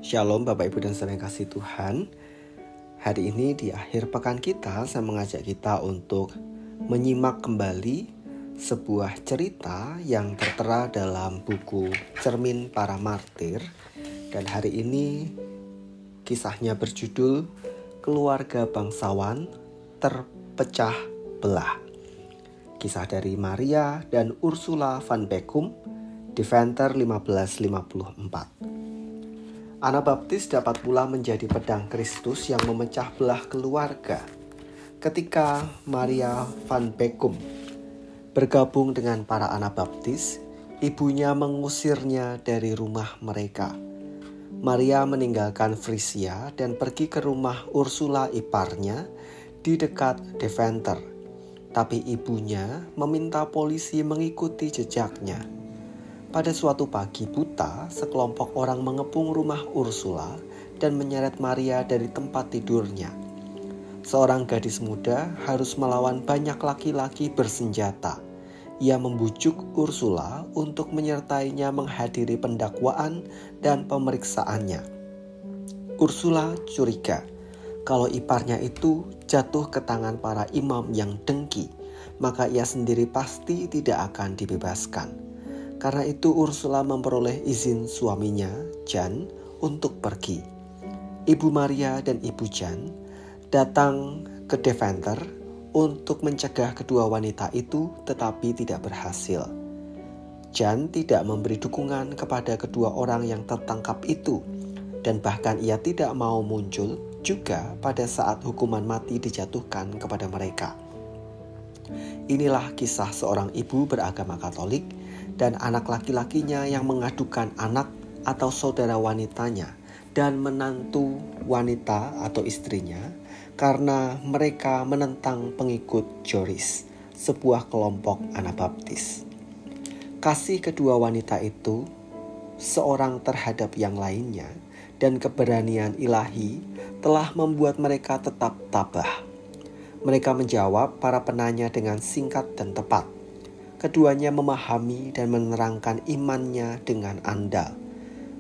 Shalom Bapak Ibu dan Saudara yang kasih Tuhan. Hari ini di akhir pekan kita, saya mengajak kita untuk menyimak kembali sebuah cerita yang tertera dalam buku Cermin Para Martir. Dan hari ini kisahnya berjudul Keluarga Bangsawan Terpecah Belah. Kisah dari Maria dan Ursula van Beckum, Deventer 1554. Anabaptis dapat pula menjadi pedang Kristus yang memecah belah keluarga. Ketika Maria van Beckum bergabung dengan para Anabaptis, ibunya mengusirnya dari rumah mereka. Maria meninggalkan Frisia dan pergi ke rumah Ursula iparnya di dekat Deventer. Tapi ibunya meminta polisi mengikuti jejaknya. Pada suatu pagi buta, sekelompok orang mengepung rumah Ursula dan menyeret Maria dari tempat tidurnya. Seorang gadis muda harus melawan banyak laki-laki bersenjata. Ia membujuk Ursula untuk menyertainya menghadiri pendakwaan dan pemeriksaannya. Ursula curiga kalau iparnya itu jatuh ke tangan para imam yang dengki, maka ia sendiri pasti tidak akan dibebaskan. Karena itu Ursula memperoleh izin suaminya, Jan, untuk pergi. Ibu Maria dan Ibu Jan datang ke Deventer untuk mencegah kedua wanita itu, tetapi tidak berhasil. Jan tidak memberi dukungan kepada kedua orang yang tertangkap itu, dan bahkan ia tidak mau muncul juga pada saat hukuman mati dijatuhkan kepada mereka. Inilah kisah seorang ibu beragama Katolik dan anak laki-lakinya yang mengadukan anak atau saudara wanitanya dan menantu wanita atau istrinya karena mereka menentang pengikut Joris, sebuah kelompok Anabaptis. Kasih kedua wanita itu, seorang terhadap yang lainnya, dan keberanian ilahi telah membuat mereka tetap tabah. Mereka menjawab para penanya dengan singkat dan tepat. Keduanya memahami dan menerangkan imannya dengan andal,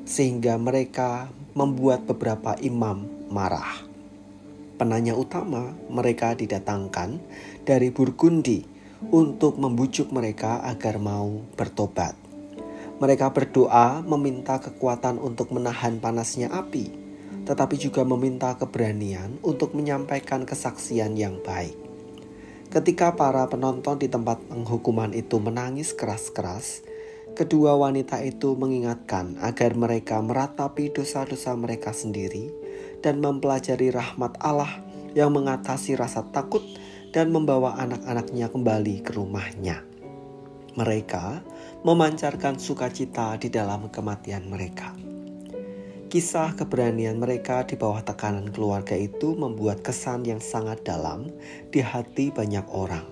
sehingga mereka membuat beberapa imam marah. Penanya utama mereka didatangkan dari Burgundi untuk membujuk mereka agar mau bertobat. Mereka berdoa meminta kekuatan untuk menahan panasnya api, tetapi juga meminta keberanian untuk menyampaikan kesaksian yang baik. Ketika para penonton di tempat penghukuman itu menangis keras-keras, kedua wanita itu mengingatkan agar mereka meratapi dosa-dosa mereka sendiri dan mempelajari rahmat Allah yang mengatasi rasa takut dan membawa anak-anaknya kembali ke rumahnya. Mereka memancarkan sukacita di dalam kematian mereka. Kisah keberanian mereka di bawah tekanan keluarga itu membuat kesan yang sangat dalam di hati banyak orang.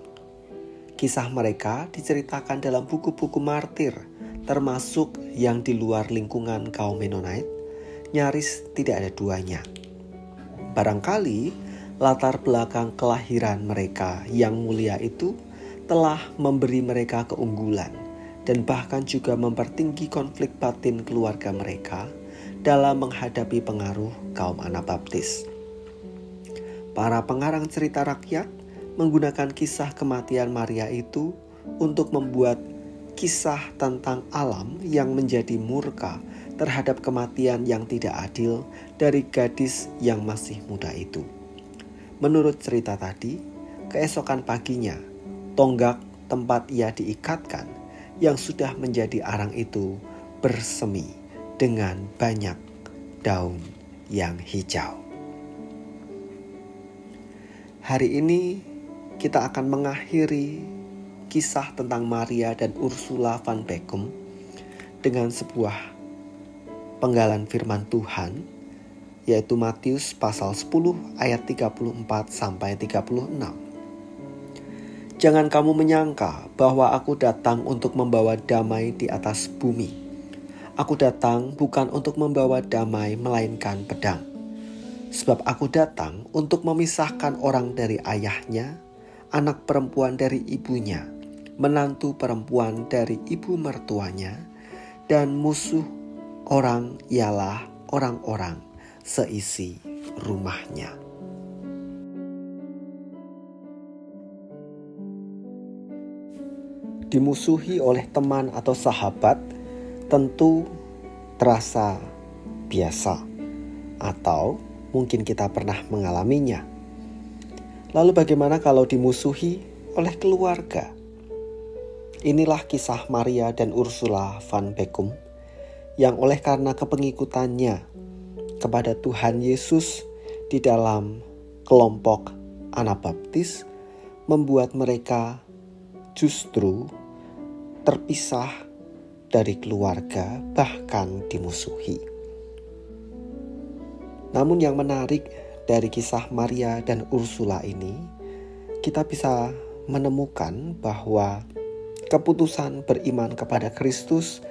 Kisah mereka diceritakan dalam buku-buku martir, termasuk yang di luar lingkungan kaum Mennonite, nyaris tidak ada duanya. Barangkali latar belakang kelahiran mereka yang mulia itu telah memberi mereka keunggulan dan bahkan juga mempertinggi konflik batin keluarga mereka dalam menghadapi pengaruh kaum Anabaptis. Para pengarang cerita rakyat menggunakan kisah kematian Maria itu untuk membuat kisah tentang alam yang menjadi murka terhadap kematian yang tidak adil dari gadis yang masih muda itu. Menurut cerita tadi, keesokan paginya, tonggak tempat ia diikatkan yang sudah menjadi arang itu bersemi dengan banyak daun yang hijau. Hari ini kita akan mengakhiri kisah tentang Maria dan Ursula van Beckum dengan sebuah penggalan firman Tuhan, yaitu Matius pasal 10 ayat 34 sampai 36. Jangan kamu menyangka bahwa aku datang untuk membawa damai di atas bumi. Aku datang bukan untuk membawa damai melainkan pedang. Sebab aku datang untuk memisahkan orang dari ayahnya, anak perempuan dari ibunya, menantu perempuan dari ibu mertuanya, dan musuh orang ialah orang-orang seisi rumahnya. Dimusuhi oleh teman atau sahabat tentu terasa biasa, atau mungkin kita pernah mengalaminya. Lalu bagaimana kalau dimusuhi oleh keluarga? Inilah kisah Maria dan Ursula van Beckum yang oleh karena kepengikutannya kepada Tuhan Yesus di dalam kelompok Anabaptis membuat mereka justru terpisah dari keluarga, bahkan dimusuhi. Namun yang menarik dari kisah Maria dan Ursula ini, kita bisa menemukan bahwa keputusan beriman kepada Kristus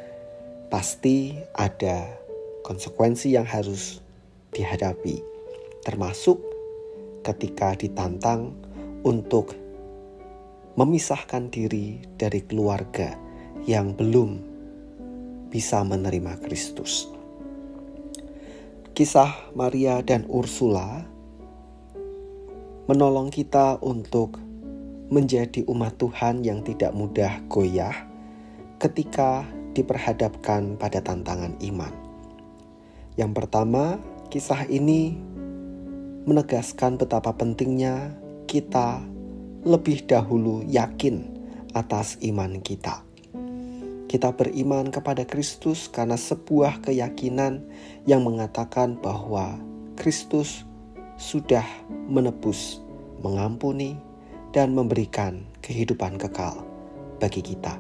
pasti ada konsekuensi yang harus dihadapi, termasuk ketika ditantang untuk memisahkan diri dari keluarga yang belum bisa menerima Kristus. Kisah Maria dan Ursula menolong kita untuk menjadi umat Tuhan yang tidak mudah goyah ketika diperhadapkan pada tantangan iman. Yang pertama, kisah ini menegaskan betapa pentingnya kita lebih dahulu yakin atas iman kita. Kita beriman kepada Kristus karena sebuah keyakinan yang mengatakan bahwa Kristus sudah menebus, mengampuni, dan memberikan kehidupan kekal bagi kita.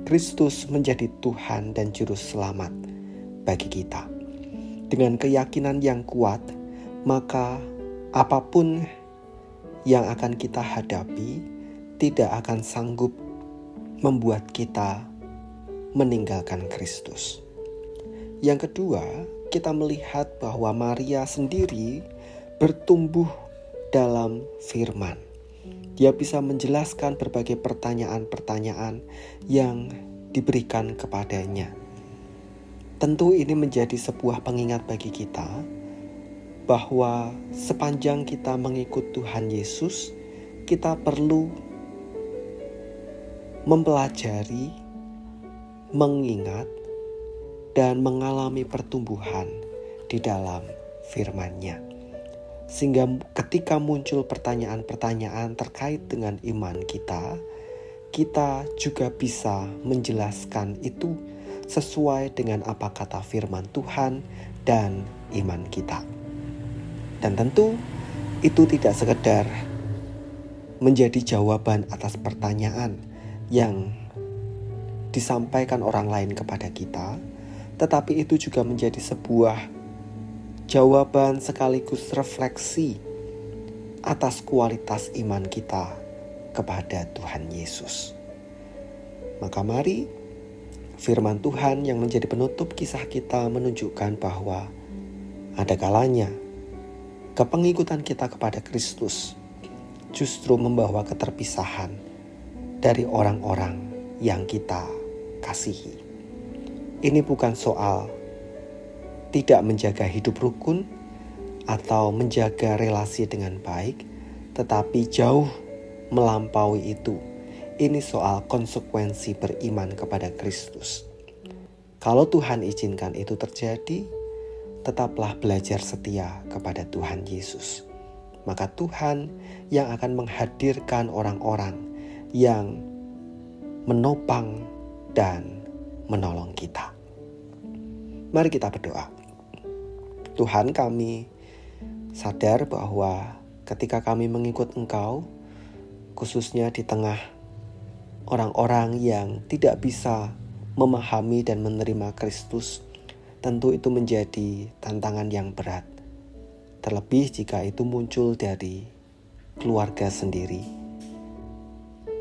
Kristus menjadi Tuhan dan Juru Selamat bagi kita. Dengan keyakinan yang kuat, maka apapun yang akan kita hadapi tidak akan sanggup membuat kita meninggalkan Kristus. Yang kedua, kita melihat bahwa Maria sendiri bertumbuh dalam firman. Dia bisa menjelaskan berbagai pertanyaan-pertanyaan yang diberikan kepadanya. Tentu ini menjadi sebuah pengingat bagi kita bahwa sepanjang kita mengikut Tuhan Yesus, kita perlu mempelajari, mengingat, dan mengalami pertumbuhan di dalam firman-Nya. Sehingga ketika muncul pertanyaan-pertanyaan terkait dengan iman kita, kita juga bisa menjelaskan itu sesuai dengan apa kata firman Tuhan dan iman kita. Dan tentu itu tidak sekedar menjadi jawaban atas pertanyaan yang disampaikan orang lain kepada kita, tetapi itu juga menjadi sebuah jawaban sekaligus refleksi atas kualitas iman kita kepada Tuhan Yesus. Maka mari firman Tuhan yang menjadi penutup kisah kita menunjukkan bahwa ada kalanya kepengikutan kita kepada Kristus justru membawa keterpisahan dari orang-orang yang kita kasihi. Ini bukan soal tidak menjaga hidup rukun atau menjaga relasi dengan baik, tetapi jauh melampaui itu. Ini soal konsekuensi beriman kepada Kristus. Kalau Tuhan izinkan itu terjadi, tetaplah belajar setia kepada Tuhan Yesus. Maka Tuhan yang akan menghadirkan orang-orang yang menopang dan menolong kita. Mari kita berdoa. Tuhan, kami sadar bahwa ketika kami mengikut Engkau, khususnya di tengah orang-orang yang tidak bisa memahami dan menerima Kristus, tentu itu menjadi tantangan yang berat. Terlebih jika itu muncul dari keluarga sendiri.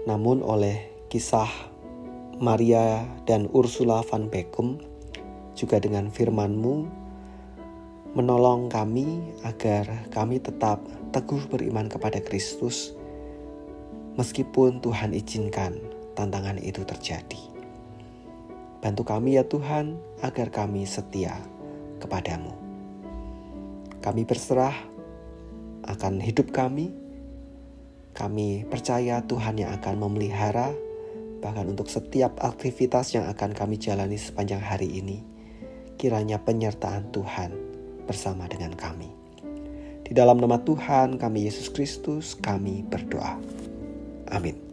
Namun oleh kisah Maria dan Ursula van Beckum, juga dengan firman-Mu, menolong kami agar kami tetap teguh beriman kepada Kristus, meskipun Tuhan izinkan tantangan itu terjadi. Bantu kami ya Tuhan, agar kami setia kepadamu. Kami berserah akan hidup kami. Kami percaya Tuhan yang akan memelihara, bahkan untuk setiap aktivitas yang akan kami jalani sepanjang hari ini. Kiranya penyertaan Tuhan bersama dengan kami. Di dalam nama Tuhan kami Yesus Kristus, kami berdoa. Amin.